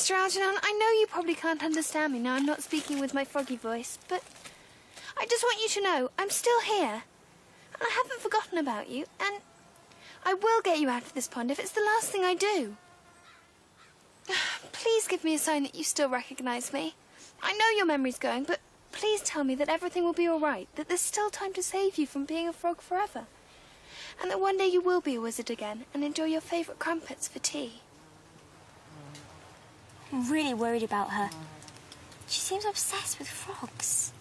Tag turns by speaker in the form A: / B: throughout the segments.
A: Mr. Algernon, I know you probably can't understand me now I'm not speaking with my froggy voice, but I just want you to know I'm still here. And I haven't forgotten about you, and I will get you out of this pond if it's the last thing I do. Please give me a sign that you still recognise me. I know your memory's going, but please tell me that everything will be all right, that there's still time to save you from being a frog forever, and that one day you will be a wizard again and enjoy your favourite crumpets for tea.
B: I'm really worried about her. She seems obsessed with frogs.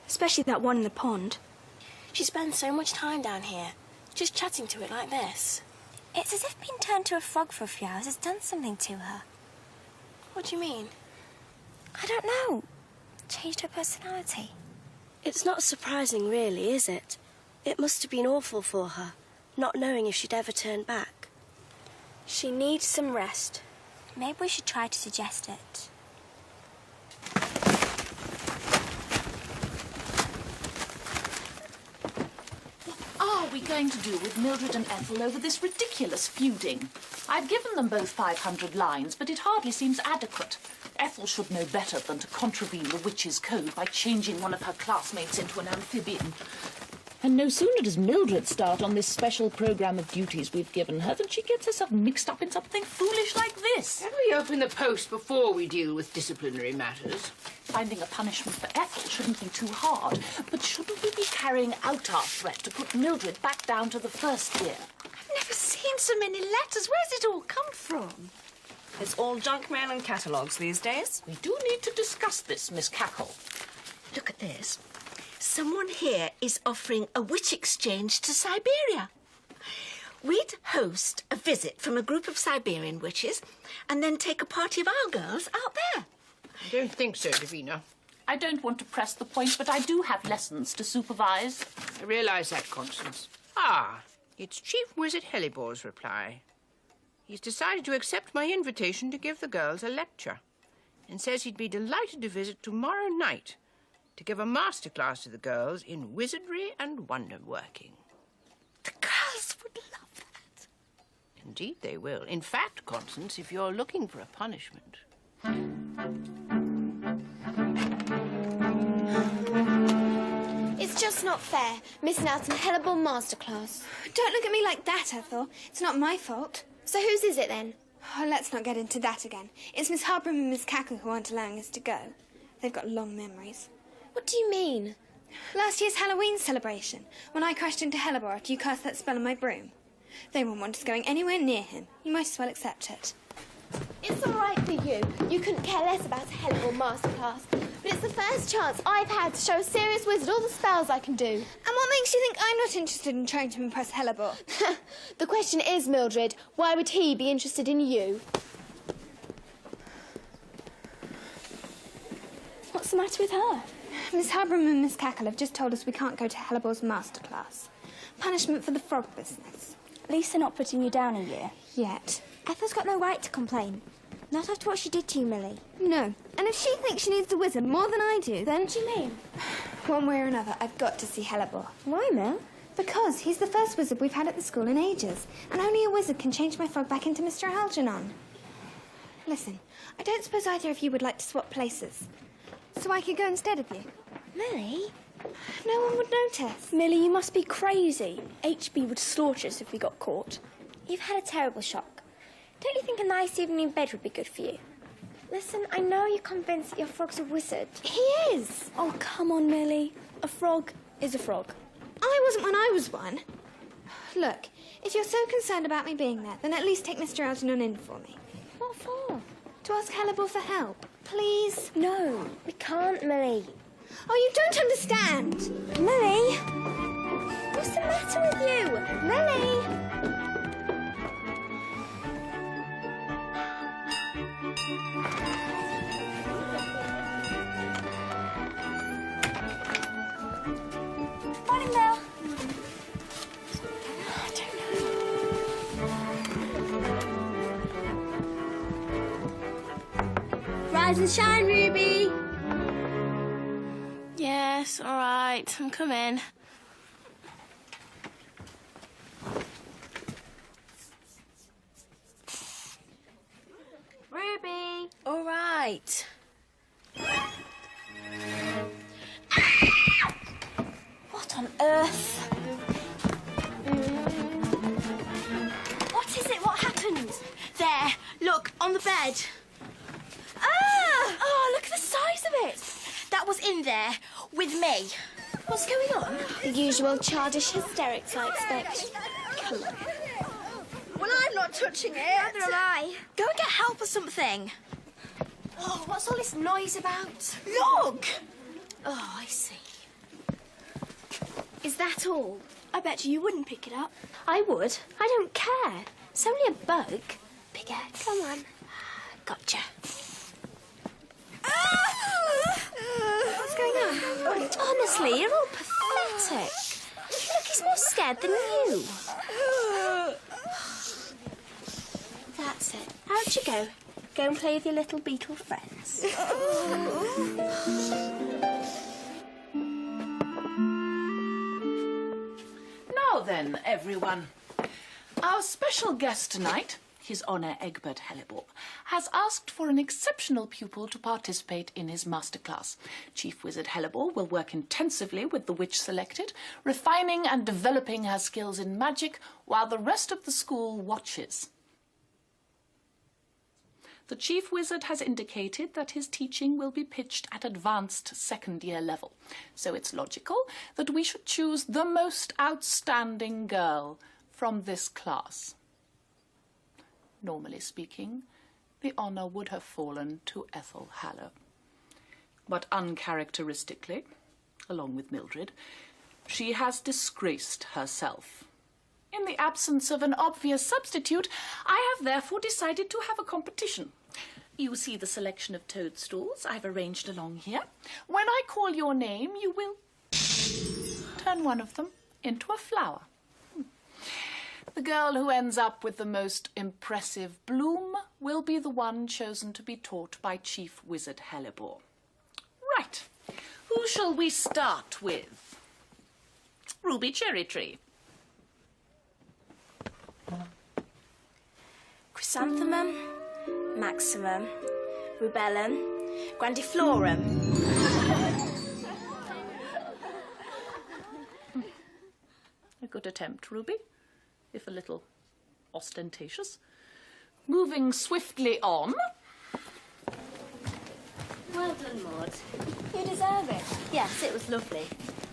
C: Especially that one in the pond.
B: She spends so much time down here, just chatting to it like this. It's as if being turned to a frog for a few hours has done something to her. What do you mean? I don't know. Changed her personality.
D: It's not surprising, really, is it? It must have been awful for her, not knowing if she'd ever turn back.
C: She needs some rest.
B: Maybe we should try to suggest it.
E: What are we going to do with Mildred and Ethel over this ridiculous feuding? I've given them both 500 lines, but it hardly seems adequate. Ethel should know better than to contravene the witch's code by changing one of her classmates into an amphibian. And no sooner does Mildred start on this special programme of duties we've given her than she gets herself mixed up in something foolish like this.
F: Can we open the post before we deal with disciplinary matters?
E: Finding a punishment for Ethel shouldn't be too hard, but shouldn't we be carrying out our threat to put Mildred back down to the first year?
G: I've never seen so many letters. Where's it all come from?
H: It's all junk mail and catalogues these days.
E: We do need to discuss this, Miss Cackle.
G: Look at this. Someone here is offering a witch exchange to Siberia. We'd host a visit from a group of Siberian witches and then take a party of our girls out there.
F: I don't think so, Davina.
E: I don't want to press the point, but I do have lessons to supervise.
F: I realise that, Constance. Ah, it's Chief Wizard Hellibor's reply. He's decided to accept my invitation to give the girls a lecture and says he'd be delighted to visit tomorrow night to give a masterclass to the girls in wizardry and wonder-working.
G: The girls would love that.
F: Indeed they will. In fact, Constance, if you're looking for a punishment...
I: It's just not fair, missing out on Hellebore Masterclass.
A: Don't look at me like that, Ethel. It's not my fault.
I: So whose is it then?
A: Oh, let's not get into that again. It's Miss Harborough and Miss Cackle who aren't allowing us to go. They've got long memories.
I: What do you mean?
A: Last year's Halloween celebration, when I crashed into Hellebore after you cast that spell on my broom. They won't want us going anywhere near him. You might as well accept it.
I: It's all right for you. You couldn't care less about a Hellebore Masterclass. But it's the first chance I've had to show a serious wizard all the spells I can do.
A: And what makes you think I'm not interested in trying to impress Hellebore?
I: The question is, Mildred, why would he be interested in you?
C: What's the matter with her?
A: Miss Harborough and Miss Cackle have just told us we can't go to Hellebore's masterclass. Punishment for the frog business.
C: At least they're not putting you down a year.
A: Yet.
B: Ethel's got no right to complain. Not after what she did to you, Millie.
A: No. And if she thinks she needs the wizard more than I do, then...
B: What do you mean?
A: One way or another, I've got to see Hellebore.
B: Why, Mill?
A: Because he's the first wizard we've had at the school in ages, and only a wizard can change my frog back into Mr. Algernon. Listen, I don't suppose either of you would like to swap places, so I could go instead of you.
B: Millie?
A: No one would notice.
C: Millie, you must be crazy. HB would slaughter us if we got caught.
B: You've had a terrible shock. Don't you think a nice evening in bed would be good for you? Listen, I know you're convinced that your frog's a wizard.
A: He is.
C: Oh, come on, Millie. A frog is a frog.
A: I wasn't when I was one. Look, if you're so concerned about me being there, then at least take Mr. Algernon in for me.
B: What for?
A: To ask Hellebore for help. Please?
B: No, we can't, Millie.
A: Oh, you don't understand.
B: Millie? What's the matter with you? Millie? Morning, Bill. I don't know.
D: Rise and shine, Ruby.
H: Yes, all right, I'm coming.
B: Ruby!
D: All right.
B: What on earth? What is it? What happened? There, look, on the bed. Ah! Oh, look at the size of it. That was in there with me. What's going on?
I: The usual childish hysterics, I expect.
B: Well, I'm not touching it. Neither am I. Go and get help or something. Oh, what's all this noise about? Look! Oh, I see.
I: Is that all?
B: I bet you wouldn't pick it up.
I: I would. I don't care. It's only a bug.
B: Big head.
I: Come on.
B: Gotcha.
I: What's going on?
B: Honestly, you're all pathetic. Look, he's more scared than you. That's it. How'd you go? Go and play with your little beetle friends.
E: Now then, everyone. Our special guest tonight, His Honour Egbert Hellebore, has asked for an exceptional pupil to participate in his masterclass. Chief Wizard Hellebore will work intensively with the witch selected, refining and developing her skills in magic while the rest of the school watches. The Chief Wizard has indicated that his teaching will be pitched at advanced second-year level, so it's logical that we should choose the most outstanding girl from this class. Normally speaking, the honour would have fallen to Ethel Hallow. But uncharacteristically, along with Mildred, she has disgraced herself. In the absence of an obvious substitute, I have therefore decided to have a competition. You see the selection of toadstools I've arranged along here. When I call your name, you will turn one of them into a flower. The girl who ends up with the most impressive bloom will be the one chosen to be taught by Chief Wizard Hellebore. Right. Who shall we start with? Ruby Cherry Tree.
B: Chrysanthemum, maximum, rubellum, grandiflorum.
E: A good attempt, Ruby, if a little ostentatious. Moving swiftly on.
D: Well done, Maud.
B: You deserve it.
D: Yes, it was lovely.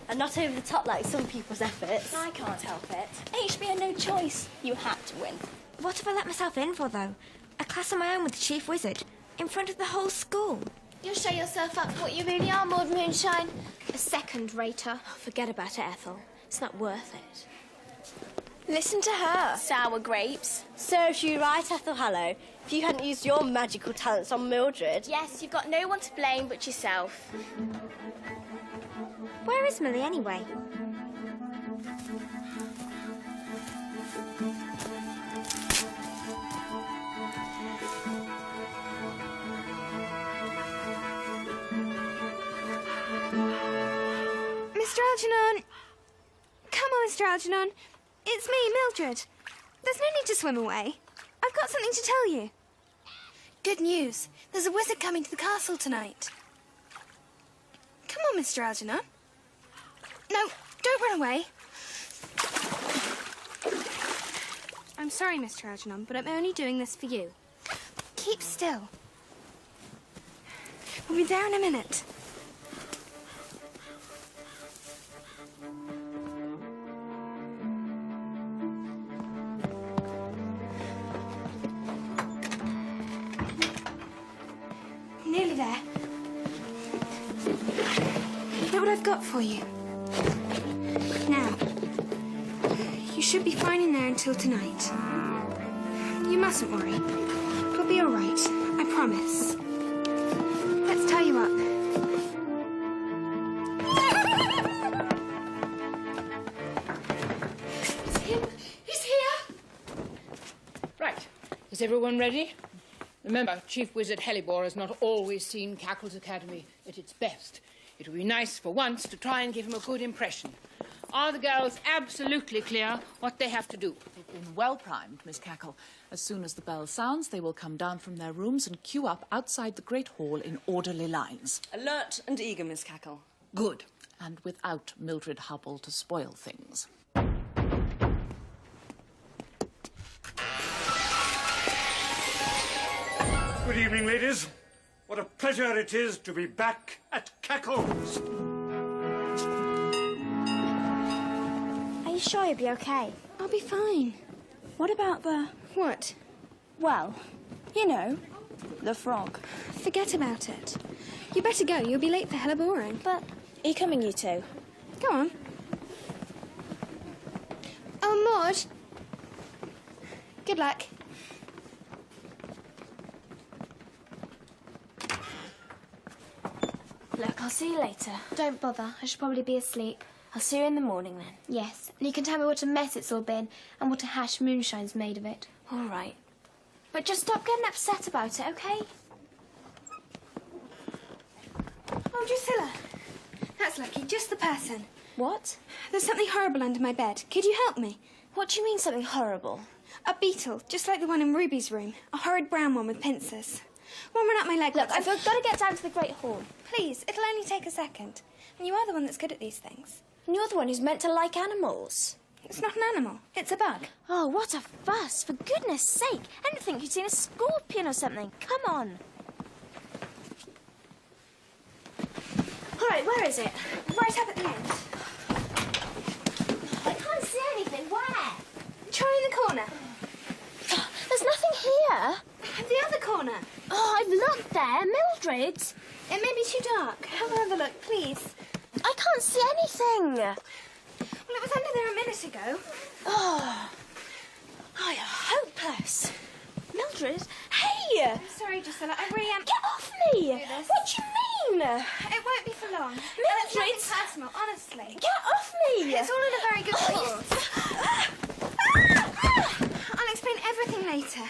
D: And not over the top like some people's efforts.
B: I can't help it. HB had no choice. You had to win. What have I let myself in for, though? A class of my own with the Chief Wizard, in front of the whole school.
I: You'll show yourself up for what you really are, Maud Moonshine. A second-rater.
B: Oh, forget about it, Ethel. It's not worth it. Listen to her. Sour grapes.
D: Serves you right, Ethel Hallow. If you hadn't used your magical talents on Mildred.
I: Yes, you've got no one to blame but yourself.
B: Where is Millie, anyway?
A: Mr. Algernon! Come on, Mr. Algernon. It's me, Mildred. There's no need to swim away. I've got something to tell you. Good news. There's a wizard coming to the castle tonight. Come on, Mr. Algernon. No, don't run away. I'm sorry, Mr. Algernon, but I'm only doing this for you. Keep still. We'll be there in a minute. Nearly there. Look what I've got for you. Now, you should be fine in there until tonight. You mustn't worry. It'll be all right. I promise. Let's tie you up. It's him. He's here.
F: Right. Is everyone ready? Remember, Chief Wizard Hellebore has not always seen Cackle's Academy at its best. It would be nice for once to try and give him a good impression. Are the girls absolutely clear what they have to do?
E: They've been well primed, Miss Cackle. As soon as the bell sounds, they will come down from their rooms and queue up outside the Great Hall in orderly lines.
H: Alert and eager, Miss Cackle.
E: Good. And without Mildred Hubble to spoil things.
J: Good evening, ladies. What a pleasure it is to be back at Cackle's.
C: Are you sure you'll be okay?
A: I'll be fine.
C: What about the...
A: What?
C: Well, you know, the frog.
A: Forget about it. You better go. You'll be late for Helleborn.
C: But are you coming, you two?
A: Go on. Oh, Maud. Good luck.
B: Look, I'll see you later.
I: Don't bother. I should probably be asleep.
B: I'll see you in the morning then.
I: Yes, and you can tell me what a mess it's all been and what a hash moonshine's made of it.
B: All right. But just stop getting upset about it, okay?
A: Oh, Drusilla. That's lucky. Just the person.
B: What?
A: There's something horrible under my bed. Could you help me?
B: What do you mean something horrible?
A: A beetle, just like the one in Ruby's room. A horrid brown one with pincers. One ran up my leg.
B: Look, I've got to get down to the Great Hall.
A: Please, it'll only take a second. And you are the one that's good at these things.
B: And you're the one who's meant to like animals.
A: It's not an animal. It's a bug.
B: Oh, what a fuss. For goodness sake. I didn't think you'd seen a scorpion or something. Come on.
A: All right, where is it? Right up at the end.
B: I can't see anything. Where?
A: Try in the corner.
B: There's nothing here.
A: The other corner.
B: Oh, I've looked there. Mildred.
A: It may be too dark. Have another look, please.
B: I can't see anything.
A: Well, it was under there a minute ago.
B: Oh, you're hopeless. Mildred, hey!
A: I'm sorry, Drusilla. I really am...
B: Get off me! What do you mean?
A: It won't be for long.
B: Mildred!
A: It's nothing personal, honestly.
B: Get off me!
A: It's all in a very good cause. I'll explain everything later.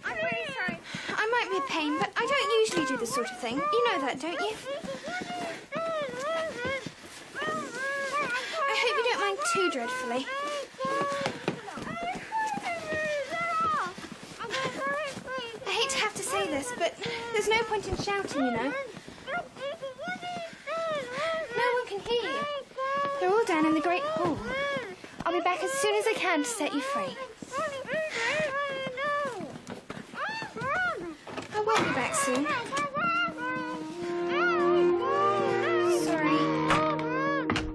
A: I'm really sorry. I might be a pain, but I don't usually do this sort of thing. You know that, don't you? I hope you don't mind too dreadfully. I hate to have to say this, but there's no point in shouting, you know. No one can hear you. They're all down in the Great Hall. I'll be back as soon as I can to set you free. I will be back soon. Sorry.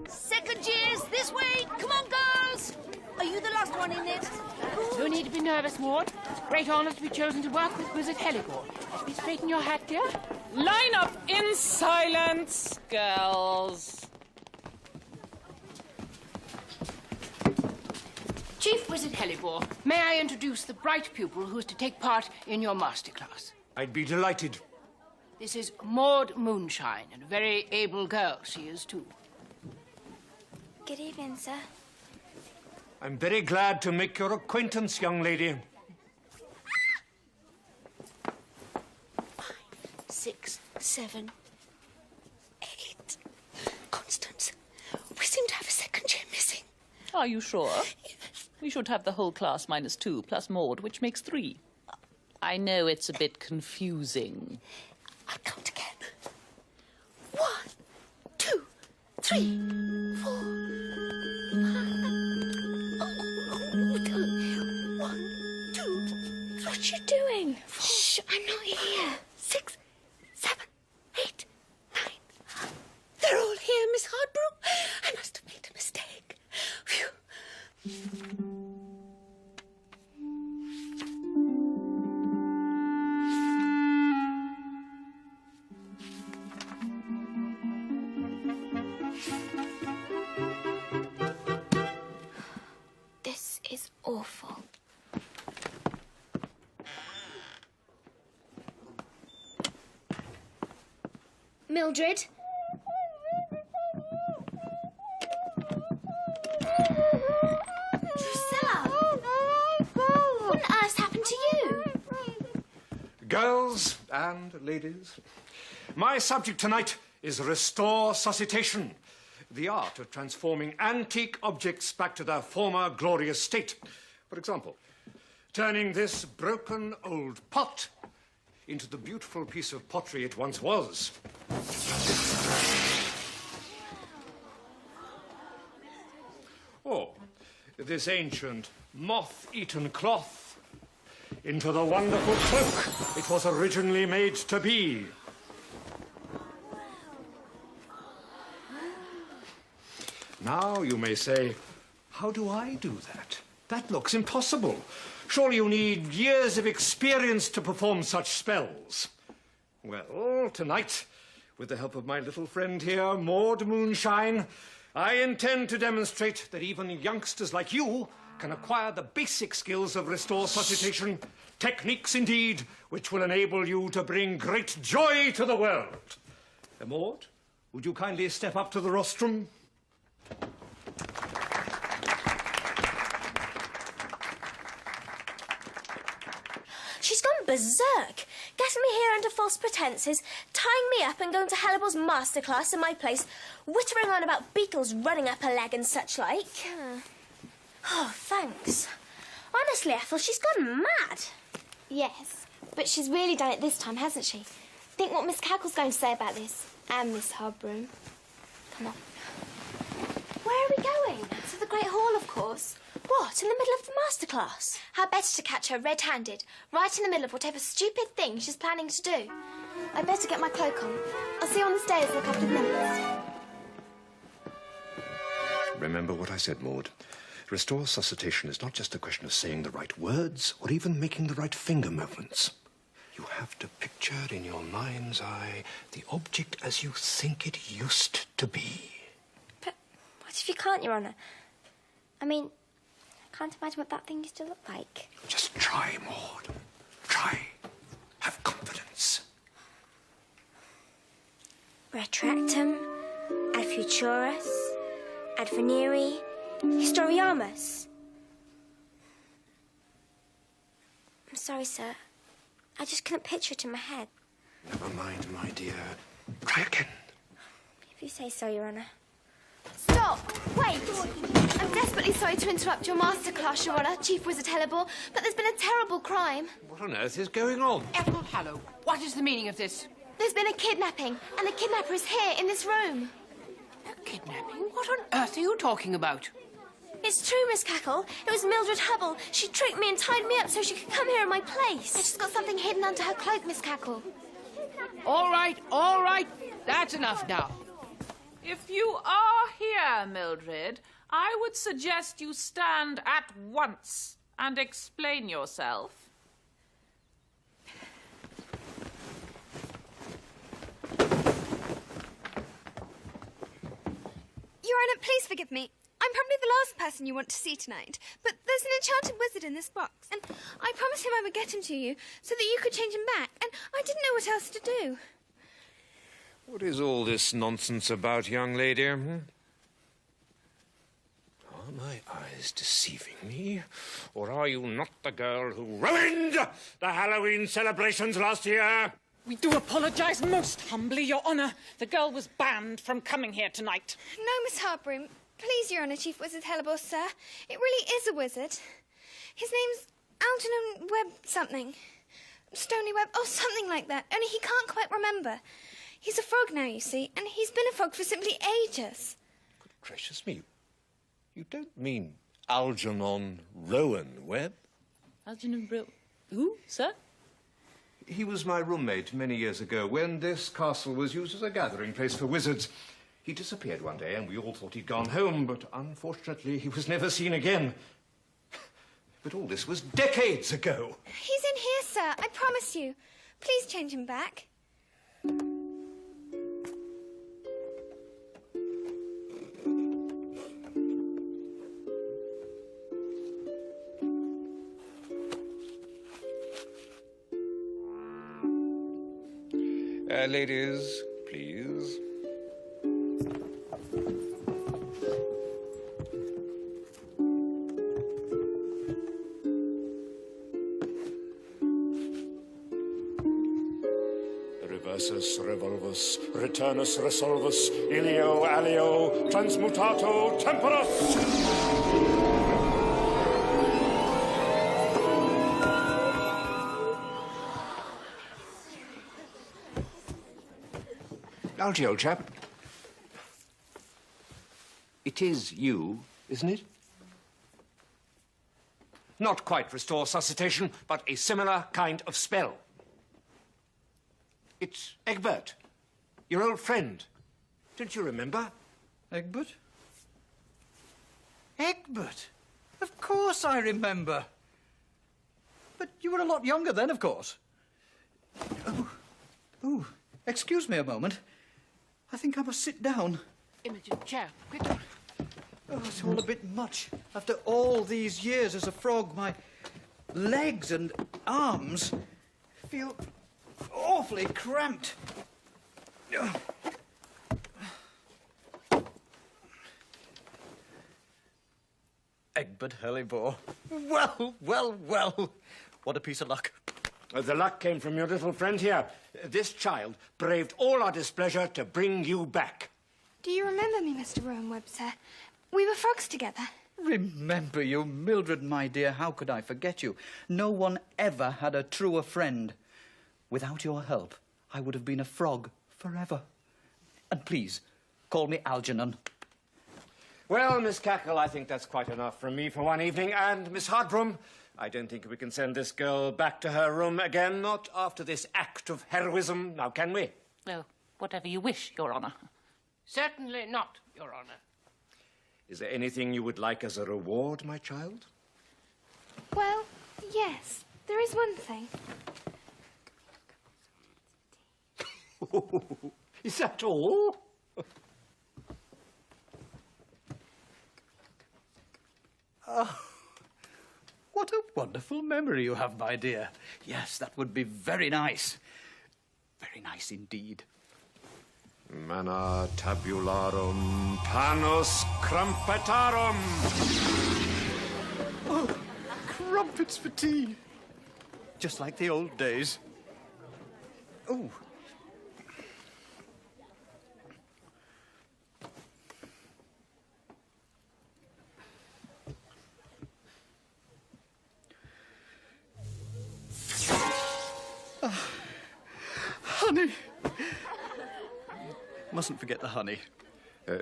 H: Second years, this way. Come on, girls. Are you the last one in it?
F: No need to be nervous, Maud. Great honour to be chosen to work with Wizard Helleborn. Let me straighten your hat, dear.
K: Line up in silence, girls.
F: Chief Wizard Helleborn, may I introduce the bright pupil who is to take part in your masterclass?
J: I'd be delighted.
F: This is Maud Moonshine, and a very able girl she is, too.
B: Good evening, sir.
J: I'm very glad to make your acquaintance, young lady.
D: 5, 6, 7, 8. Constance, we seem to have a second year missing.
K: Are you sure? We should have the whole class -2 plus Maud, which makes 3. I know it's a bit confusing.
D: I'll count again. 1, 2, 3, 4, 5. 1, 2. What you doing? Shh, I'm not here. 6, 7, 8, 9. They're all here, Miss Hardbrook. I must have made a mistake. Phew.
B: This is awful.
A: Mildred?
B: Drusilla! What on earth happened to you?
J: Girls and ladies, my subject tonight is restore suscitation. the art of transforming antique objects back to their former glorious state. For example, turning this broken old pot into the beautiful piece of pottery it once was. Or this ancient, moth-eaten cloth into the wonderful cloak it was originally made to be. Now you may say, how do I do that? That looks impossible. Surely you need years of experience to perform such spells. Well, tonight, with the help of my little friend here, Maud Moonshine, I intend to demonstrate that even youngsters like you can acquire the basic skills of restore suscitation, techniques indeed, which will enable you to bring great joy to the world. Maud, would you kindly step up to the rostrum?
B: She's gone berserk, getting me here under false pretences, tying me up and going to Hellibal's masterclass in my place, whittering on about beetles running up her leg and such like. Oh, thanks. Honestly, Ethel, she's gone mad.
I: Yes, but she's really done it this time, hasn't she? Think what Miss Cackle's going to say about this. And Miss Hardbroom. Come on.
B: Where are we going? To the Great Hall, of course. What, in the middle of the masterclass?
I: How better to catch her red-handed, right in the middle of whatever stupid thing she's planning to do. I'd better get my cloak on. I'll see you on the stairs in a couple of minutes.
J: Remember what I said, Maud. Restore suscitation is not just a question of saying the right words or even making the right finger movements. You have to picture in your mind's eye the object as you think it used to be.
B: But what if you can't, Your Honour? I mean, I can't imagine what that thing used to look like.
J: Just try, Maud. Try. Have confidence.
B: Retractum, ad futurus, ad veneri, historiamus. I'm sorry, sir. I just couldn't picture it in my head.
J: Never mind, my dear. Try again.
B: If you say so, Your Honour.
I: Stop! Wait! I'm desperately sorry to interrupt your masterclass, Your Honour, Chief Wizard Hellebore, but there's been a terrible crime.
J: What on earth is going on?
F: Ethel Hallow, what is the meaning of this?
I: There's been a kidnapping, and the kidnapper is here, in this room.
F: A kidnapping? What on earth are you talking about?
B: It's true, Miss Cackle. It was Mildred Hubble. She tricked me and tied me up so she could come here in my place.
I: She's got something hidden under her cloak, Miss Cackle.
F: All right. That's enough now.
E: If you are here, Mildred, I would suggest you stand at once and explain yourself.
A: Your Honour, please forgive me. I'm probably the last person you want to see tonight, but there's an enchanted wizard in this box, and I promised him I would get him to you so that you could change him back, and I didn't know what else to do.
J: What is all this nonsense about, young lady? Are my eyes deceiving me? Or are you not the girl who ruined the Halloween celebrations last year?
L: We do apologise most humbly, Your Honour. The girl was banned from coming here tonight.
A: No, Miss Harbroom. Please, Your Honour, Chief Wizard Hellebore, sir. It really is a wizard. His name's Algernon Webb something. Stony Webb, oh, something like that. Only he can't quite remember. He's a frog now, you see, and he's been a frog for simply ages.
J: Good gracious me. You don't mean Algernon Rowan Webb?
K: Algernon Who, sir?
J: He was my roommate many years ago when this castle was used as a gathering place for wizards. He disappeared one day and we all thought he'd gone home, but unfortunately he was never seen again. But all this was decades ago.
A: He's in here, sir, I promise you. Please change him back.
J: Ladies, please. Ipsus revolvus, returnus resolvus, ilio alio, transmutato temporis! Algy, old chap. It is you, isn't it? Not quite restore suscitation, but a similar kind of spell. It's Egbert, your old friend. Don't you remember?
M: Egbert? Egbert? Of course I remember. But you were a lot younger then, of course. Oh, excuse me a moment. I think I must sit down.
F: Imogen, chair, quicker.
M: Oh, it's all a bit much. After all these years as a frog, my legs and arms feel awfully cramped. Egbert Hellebore. Well, well, well. What a piece of luck.
J: The luck came from your little friend here. This child braved all our displeasure to bring you back.
A: Do you remember me, Mr. Rowan Webster? We were frogs together.
M: Remember you, Mildred, my dear. How could I forget you? No one ever had a truer friend. Without your help, I would have been a frog forever. And please, call me Algernon.
J: Well, Miss Cackle, I think that's quite enough from me for one evening. And, Miss Hardbroom, I don't think we can send this girl back to her room again, not after this act of heroism, now can we?
E: Oh, whatever you wish, Your Honour.
F: Certainly not, Your Honour.
J: Is there anything you would like as a reward, my child?
A: Well, yes, there is one thing.
J: Is that all?
M: Oh, what a wonderful memory you have, my dear. Yes, that would be very nice. Very nice indeed.
J: Manna tabularum panos crumpetarum.
M: Oh, crumpets for tea. Just like the old days. Oh. Honey. Mustn't forget the honey.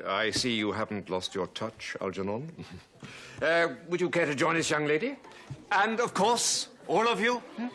J: I see you haven't lost your touch, Algernon. Would you care to join us, young lady? And, of course, all of you. Hmm?